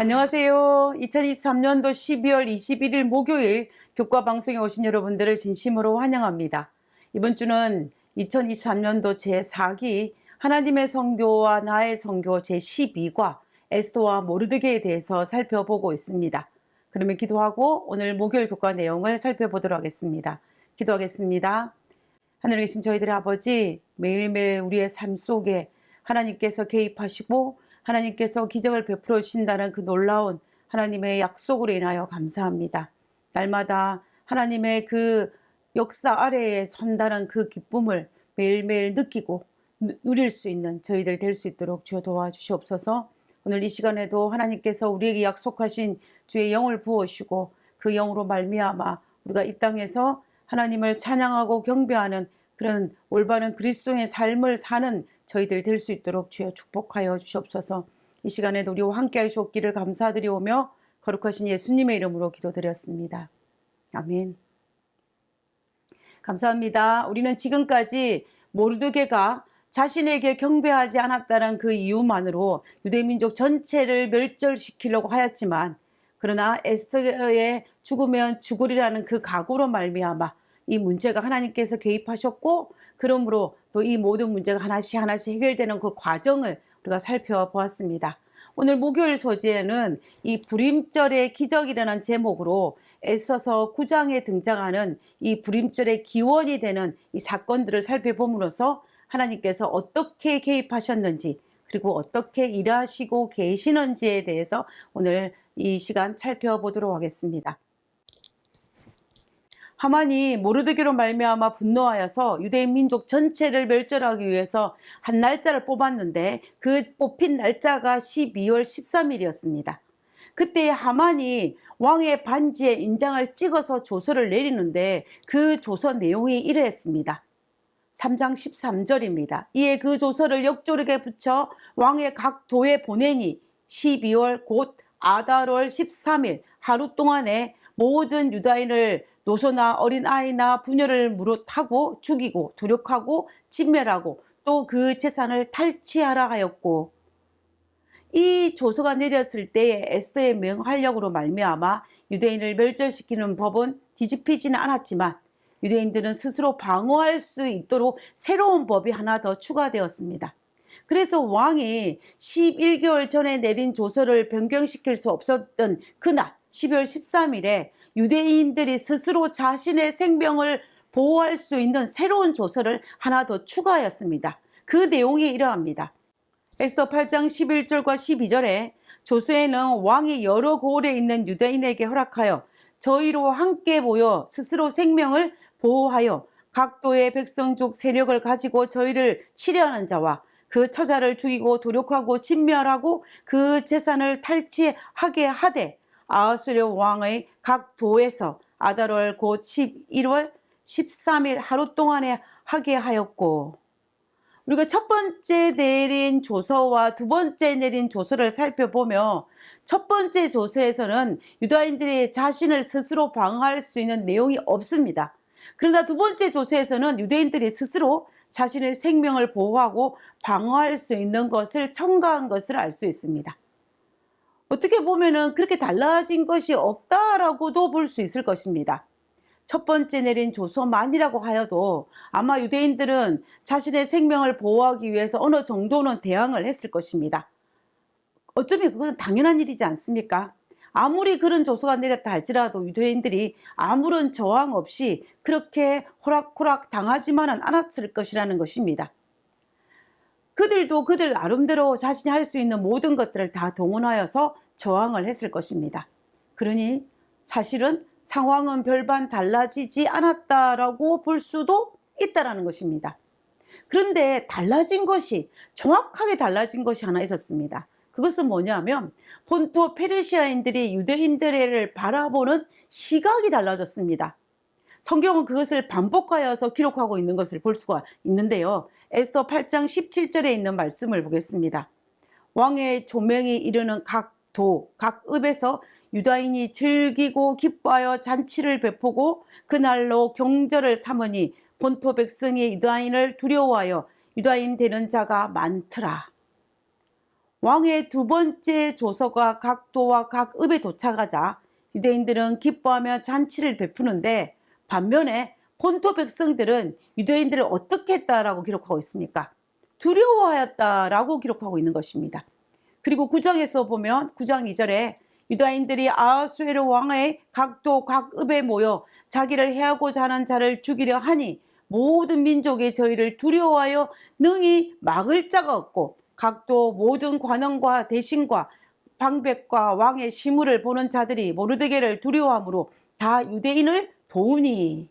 안녕하세요. 2023년도 12월 21일 목요일 교과 방송에 오신 여러분들을 진심으로 환영합니다. 이번 주는 2023년도 제4기 하나님의 성교와 나의 성교 제12과 에스더와 모르드게에 대해서 살펴보고 있습니다. 그러면 기도하고 오늘 목요일 교과 내용을 살펴보도록 하겠습니다. 기도하겠습니다. 하늘에 계신 저희들의 아버지, 매일매일 우리의 삶 속에 하나님께서 개입하시고 하나님께서 기적을 베풀어 주신다는 그 놀라운 하나님의 약속으로 인하여 감사합니다. 날마다 하나님의 그 역사 아래에 선다는 그 기쁨을 매일매일 느끼고 누릴 수 있는 저희들 될 수 있도록 주여 도와주시옵소서. 오늘 이 시간에도 하나님께서 우리에게 약속하신 주의 영을 부어주시고 그 영으로 말미암아 우리가 이 땅에서 하나님을 찬양하고 경배하는 그런 올바른 그리스도의 삶을 사는 저희들 될 수 있도록 주여 축복하여 주시옵소서. 이 시간에도 우리와 함께 하시옵기를 감사드리오며 거룩하신 예수님의 이름으로 기도드렸습니다. 아멘. 감사합니다. 우리는 지금까지 모르드게가 자신에게 경배하지 않았다는 그 이유만으로 유대민족 전체를 멸절시키려고 하였지만, 그러나 에스더의 죽으면 죽으리라는 그 각오로 말미암아 이 문제가 하나님께서 개입하셨고, 그러므로 또 이 모든 문제가 하나씩 해결되는 그 과정을 우리가 살펴보았습니다. 오늘 목요일 소재는 이 불임절의 기적이라는 제목으로 에스더서 9장에 등장하는 이 불임절의 기원이 되는 이 사건들을 살펴봄으로써 하나님께서 어떻게 개입하셨는지, 그리고 어떻게 일하시고 계시는지에 대해서 오늘 이 시간 살펴보도록 하겠습니다. 하만이 모르드게로 말미암아 분노하여서 유대인 민족 전체를 멸절하기 위해서 한 날짜를 뽑았는데, 그 뽑힌 날짜가 12월 13일이었습니다. 그때 하만이 왕의 반지에 인장을 찍어서 조서를 내리는데 그 조서 내용이 이러했습니다. 3장 13절입니다. 이에 그 조서를 역조르게 붙여 왕의 각 도에 보내니 12월 곧 아달월 13일 하루 동안에 모든 유다인을 노소나 어린아이나 부녀를 무릇하고 죽이고 도륙하고 진멸하고 또 그 재산을 탈취하라 하였고, 이 조서가 내렸을 때에 에스더의 명활력으로 말미암아 유대인을 멸절시키는 법은 뒤집히지는 않았지만 유대인들은 스스로 방어할 수 있도록 새로운 법이 하나 더 추가되었습니다. 그래서 왕이 11개월 전에 내린 조서를 변경시킬 수 없었던 그날 12월 13일에 유대인들이 스스로 자신의 생명을 보호할 수 있는 새로운 조서를 하나 더 추가하였습니다. 그 내용이 이러합니다. 에스더 8장 11절과 12절에 조서에는 왕이 여러 고을에 있는 유대인에게 허락하여 저희로 함께 모여 스스로 생명을 보호하여 각 도의 백성족 세력을 가지고 저희를 치려하는 자와 그 처자를 죽이고 도륙하고 진멸하고 그 재산을 탈취하게 하되 아하수르 왕의 각 도에서 아달월 곧 11월 13일 하루 동안에 하게 하였고, 우리가 첫 번째 내린 조서와 두 번째 내린 조서를 살펴보며 첫 번째 조서에서는 유다인들이 자신을 스스로 방어할 수 있는 내용이 없습니다. 그러나 두 번째 조서에서는 유대인들이 스스로 자신의 생명을 보호하고 방어할 수 있는 것을 첨가한 것을 알 수 있습니다. 어떻게 보면은 그렇게 달라진 것이 없다라고도 볼 수 있을 것입니다. 첫 번째 내린 조서만이라고 하여도 아마 유대인들은 자신의 생명을 보호하기 위해서 어느 정도는 대항을 했을 것입니다. 어쩌면 그것은 당연한 일이지 않습니까? 아무리 그런 조서가 내렸다 할지라도 유대인들이 아무런 저항 없이 그렇게 호락호락 당하지만은 않았을 것이라는 것입니다. 그들도 그들 나름대로 자신이 할 수 있는 모든 것들을 다 동원하여서 저항을 했을 것입니다. 그러니 사실은 상황은 별반 달라지지 않았다라고 볼 수도 있다라는 것입니다. 그런데 달라진 것이, 정확하게 달라진 것이 하나 있었습니다. 그것은 뭐냐면 본토 페르시아인들이 유대인들을 바라보는 시각이 달라졌습니다. 성경은 그것을 반복하여서 기록하고 있는 것을 볼 수가 있는데요. 에스더 8장 17절에 있는 말씀을 보겠습니다. 왕의 조명이 이르는 각 도, 각 읍에서 유다인이 즐기고 기뻐하여 잔치를 베푸고 그날로 경절을 삼으니 본토 백성이 유다인을 두려워하여 유다인 되는 자가 많더라. 왕의 두 번째 조서가 각 도와 각 읍에 도착하자 유대인들은 기뻐하며 잔치를 베푸는데, 반면에 본토 백성들은 유대인들을 어떻게 했다라고 기록하고 있습니까? 두려워하였다라고 기록하고 있는 것입니다. 그리고 9장에서 보면 9장 2절에 유다인들이 아하수에로 왕의 각도 각 읍에 모여 자기를 해하고자 하는 자를 죽이려 하니 모든 민족이 저희를 두려워하여 능히 막을 자가 없고, 각도 모든 관원과 대신과 방백과 왕의 시무를 보는 자들이 모르드게를 두려워하므로 다 유대인을 도우니.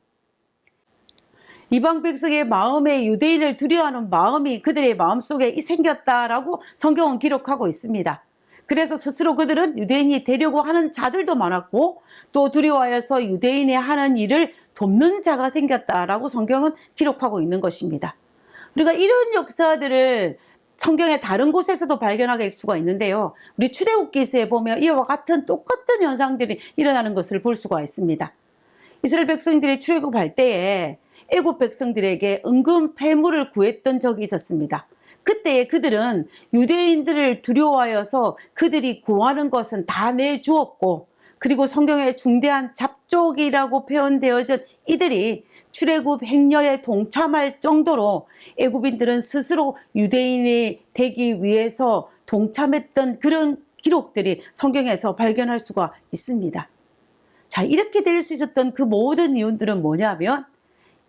이방 백성의 마음에 유대인을 두려워하는 마음이 그들의 마음속에 생겼다라고 성경은 기록하고 있습니다. 그래서 스스로 그들은 유대인이 되려고 하는 자들도 많았고, 또 두려워하여서 유대인이 하는 일을 돕는 자가 생겼다라고 성경은 기록하고 있는 것입니다. 우리가 이런 역사들을 성경의 다른 곳에서도 발견하게 될 수가 있는데요. 우리 출애굽기서에 보면 이와 같은 똑같은 현상들이 일어나는 것을 볼 수가 있습니다. 이스라엘 백성들이 출애굽할 때에 애굽 백성들에게 은금 패물을 구했던 적이 있었습니다. 그때 그들은 유대인들을 두려워하여서 그들이 구하는 것은 다 내주었고, 그리고 성경에 중대한 잡족이라고 표현되어진 이들이 출애굽 행렬에 동참할 정도로 애굽인들은 스스로 유대인이 되기 위해서 동참했던 그런 기록들이 성경에서 발견할 수가 있습니다. 자, 이렇게 될 수 있었던 그 모든 이유들은 뭐냐면,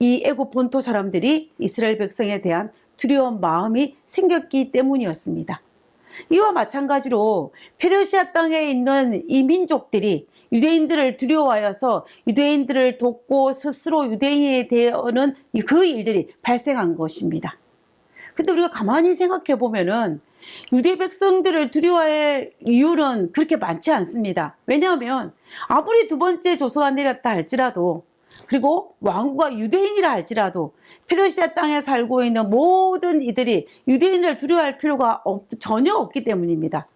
이 애굽 본토 사람들이 이스라엘 백성에 대한 두려운 마음이 생겼기 때문이었습니다. 이와 마찬가지로 페르시아 땅에 있는 이 민족들이 유대인들을 두려워하여서 유대인들을 돕고 스스로 유대인이 되어는 그 일들이 발생한 것입니다. 근데 우리가 가만히 생각해 보면은 유대 백성들을 두려워할 이유는 그렇게 많지 않습니다. 왜냐하면 아무리 두 번째 조서가 내렸다 할지라도, 그리고 왕후가 유대인이라 할지라도 페르시아 땅에 살고 있는 모든 이들이 유대인을 두려워할 필요가 전혀 없기 때문입니다.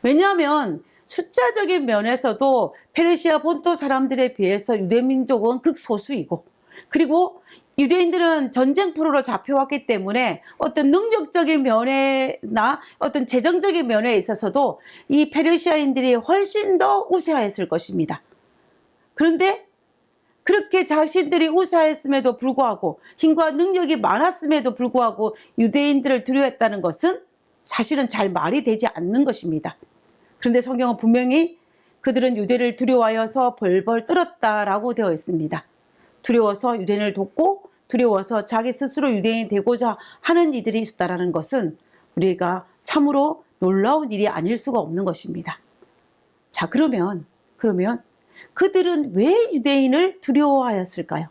왜냐하면 숫자적인 면에서도 페르시아 본토 사람들에 비해서 유대민족은 극소수이고, 그리고 유대인들은 전쟁포로로 잡혀왔기 때문에 어떤 능력적인 면에나 어떤 재정적인 면에 있어서도 이 페르시아인들이 훨씬 더 우세했을 것입니다. 그런데 그렇게 자신들이 우세했음에도 불구하고, 힘과 능력이 많았음에도 불구하고 유대인들을 두려워했다는 것은 사실은 잘 말이 되지 않는 것입니다. 그런데 성경은 분명히 그들은 유대를 두려워하여서 벌벌 떨었다라고 되어 있습니다. 두려워서 유대인을 돕고, 두려워서 자기 스스로 유대인이 되고자 하는 이들이 있었다는 것은 우리가 참으로 놀라운 일이 아닐 수가 없는 것입니다. 자, 그러면 그들은 왜 유대인을 두려워하였을까요?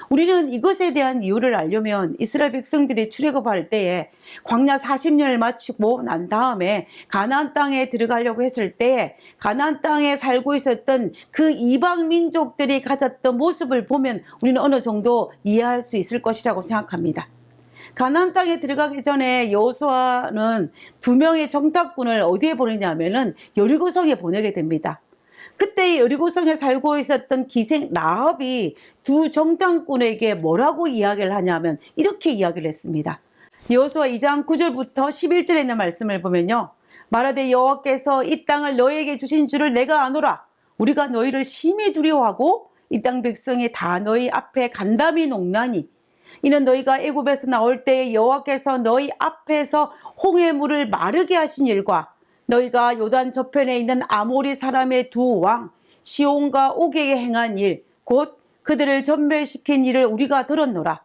우리는 이것에 대한 이유를 알려면 이스라엘 백성들이 출애굽할 때에 광야 40년을 마치고 난 다음에 가나안 땅에 들어가려고 했을 때 가나안 땅에 살고 있었던 그 이방 민족들이 가졌던 모습을 보면 우리는 어느 정도 이해할 수 있을 것이라고 생각합니다. 가나안 땅에 들어가기 전에 여호수아는 2명의 정탐꾼을 어디에 보내냐면은 여리고성에 보내게 됩니다. 그때 여리고성에 살고 있었던 기생 라합이 두 정탐꾼에게 뭐라고 이야기를 하냐면 이렇게 이야기를 했습니다. 여호수아 2장 9절부터 11절에 있는 말씀을 보면요, 말하되 여호와께서 이 땅을 너희에게 주신 줄을 내가 아노라. 우리가 너희를 심히 두려워하고 이 땅 백성이 다 너희 앞에 간담이 녹나니, 이는 너희가 애굽에서 나올 때에 여호와께서 너희 앞에서 홍해 물을 마르게 하신 일과 너희가 요단 저편에 있는 아모리 사람의 두 왕 시온과 옥에게 행한 일, 곧 그들을 전멸시킨 일을 우리가 들었노라.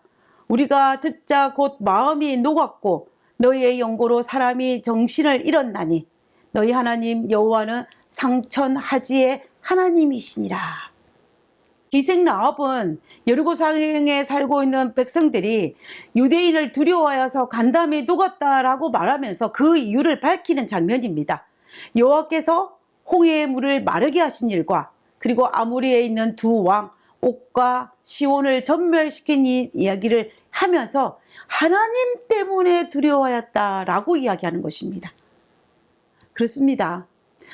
우리가 듣자 곧 마음이 녹았고 너희의 영고로 사람이 정신을 잃었나니 너희 하나님 여호와는 상천하지의 하나님이시니라. 기생 라합은 여리고성에 살고 있는 백성들이 유대인을 두려워하여서 간담이 녹았다라고 말하면서 그 이유를 밝히는 장면입니다. 여호와께서 홍해의 물을 마르게 하신 일과 그리고 아모리에 있는 두 왕 옥과 시온을 전멸시킨 이야기를 하면서 하나님 때문에 두려워하였다라고 이야기하는 것입니다. 그렇습니다.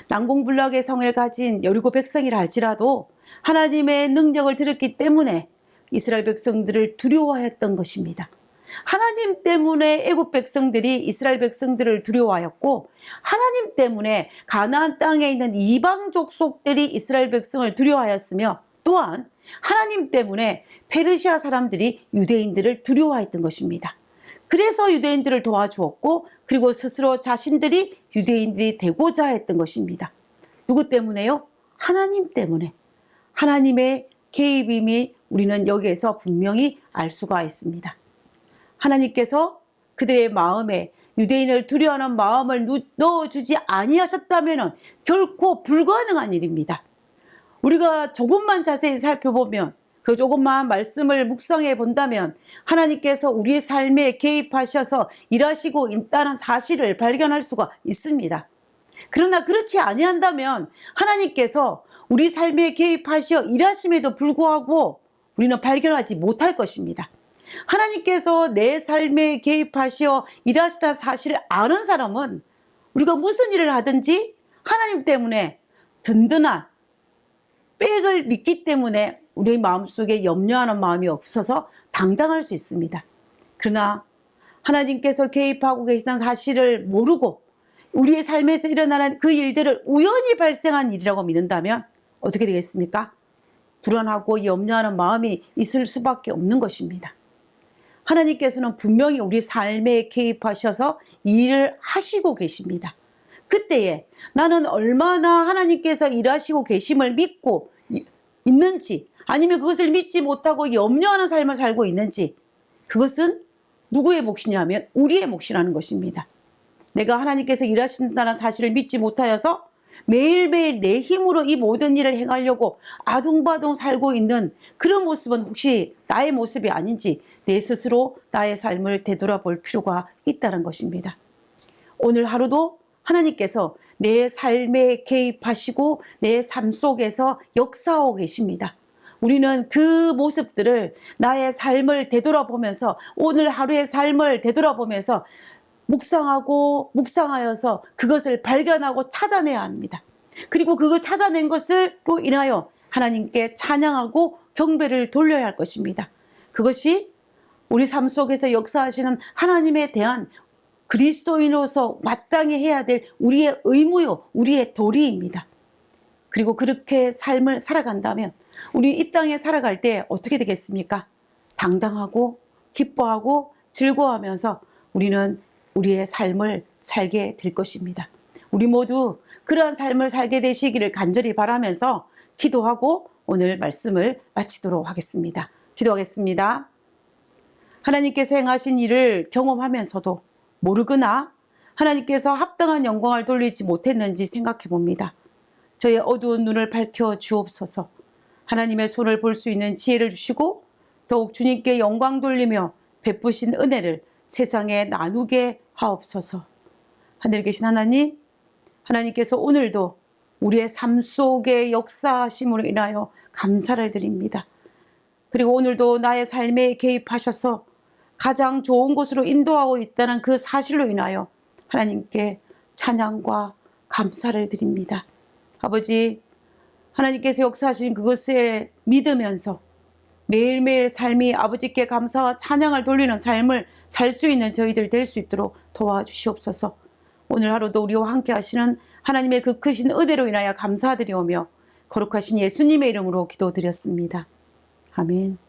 난공불락의 성을 가진 여리고 백성이라 할지라도 하나님의 능력을 들었기 때문에 이스라엘 백성들을 두려워했던 것입니다. 하나님 때문에 애굽 백성들이 이스라엘 백성들을 두려워하였고, 하나님 때문에 가나안 땅에 있는 이방 족속들이 이스라엘 백성을 두려워하였으며, 또한 하나님 때문에 페르시아 사람들이 유대인들을 두려워했던 것입니다. 그래서 유대인들을 도와주었고, 그리고 스스로 자신들이 유대인들이 되고자 했던 것입니다. 누구 때문에요? 하나님 때문에. 하나님의 개입임이 우리는 여기에서 분명히 알 수가 있습니다. 하나님께서 그들의 마음에 유대인을 두려워하는 마음을 넣어주지 아니하셨다면 결코 불가능한 일입니다. 우리가 조금만 자세히 살펴보면, 그 조금만 말씀을 묵상해 본다면 하나님께서 우리의 삶에 개입하셔서 일하시고 있다는 사실을 발견할 수가 있습니다. 그러나 그렇지 아니한다면 하나님께서 우리 삶에 개입하셔 일하심에도 불구하고 우리는 발견하지 못할 것입니다. 하나님께서 내 삶에 개입하시어 일하시다는 사실을 아는 사람은 우리가 무슨 일을 하든지 하나님 때문에 든든한 백을 믿기 때문에 우리 마음속에 염려하는 마음이 없어서 당당할 수 있습니다. 그러나 하나님께서 개입하고 계시다는 사실을 모르고 우리의 삶에서 일어나는 그 일들을 우연히 발생한 일이라고 믿는다면 어떻게 되겠습니까? 불안하고 염려하는 마음이 있을 수밖에 없는 것입니다. 하나님께서는 분명히 우리 삶에 개입하셔서 일을 하시고 계십니다. 그때에 나는 얼마나 하나님께서 일하시고 계심을 믿고 있는지, 아니면 그것을 믿지 못하고 염려하는 삶을 살고 있는지, 그것은 누구의 몫이냐면 우리의 몫이라는 것입니다. 내가 하나님께서 일하신다는 사실을 믿지 못하여서 매일매일 내 힘으로 이 모든 일을 행하려고 아둥바둥 살고 있는 그런 모습은 혹시 나의 모습이 아닌지 내 스스로 나의 삶을 되돌아볼 필요가 있다는 것입니다. 오늘 하루도 하나님께서 내 삶에 개입하시고 내 삶 속에서 역사하고 계십니다. 우리는 그 모습들을 나의 삶을 되돌아보면서, 오늘 하루의 삶을 되돌아보면서 묵상하여서 그것을 발견하고 찾아내야 합니다. 그리고 그걸 찾아낸 것으로 인하여 하나님께 찬양하고 경배를 돌려야 할 것입니다. 그것이 우리 삶 속에서 역사하시는 하나님에 대한 그리스도인으로서 마땅히 해야 될 우리의 의무요, 우리의 도리입니다. 그리고 그렇게 삶을 살아간다면 우리 이 땅에 살아갈 때 어떻게 되겠습니까? 당당하고 기뻐하고 즐거워하면서 우리는 우리의 삶을 살게 될 것입니다. 우리 모두 그러한 삶을 살게 되시기를 간절히 바라면서 기도하고 오늘 말씀을 마치도록 하겠습니다. 기도하겠습니다. 하나님께서 행하신 일을 경험하면서도 모르거나 하나님께서 합당한 영광을 돌리지 못했는지 생각해 봅니다. 저의 어두운 눈을 밝혀 주옵소서. 하나님의 손을 볼 수 있는 지혜를 주시고 더욱 주님께 영광 돌리며 베푸신 은혜를 세상에 나누게 하옵소서. 하늘에 계신 하나님, 하나님께서 오늘도 우리의 삶 속에 역사하심으로 인하여 감사를 드립니다. 그리고 오늘도 나의 삶에 개입하셔서 가장 좋은 곳으로 인도하고 있다는 그 사실로 인하여 하나님께 찬양과 감사를 드립니다. 아버지, 하나님께서 역사하신 그것에 믿으면서 매일매일 삶이 아버지께 감사와 찬양을 돌리는 삶을 살 수 있는 저희들 될 수 있도록 도와주시옵소서. 오늘 하루도 우리와 함께 하시는 하나님의 그 크신 은혜로 인하여 감사드리오며 거룩하신 예수님의 이름으로 기도드렸습니다. 아멘.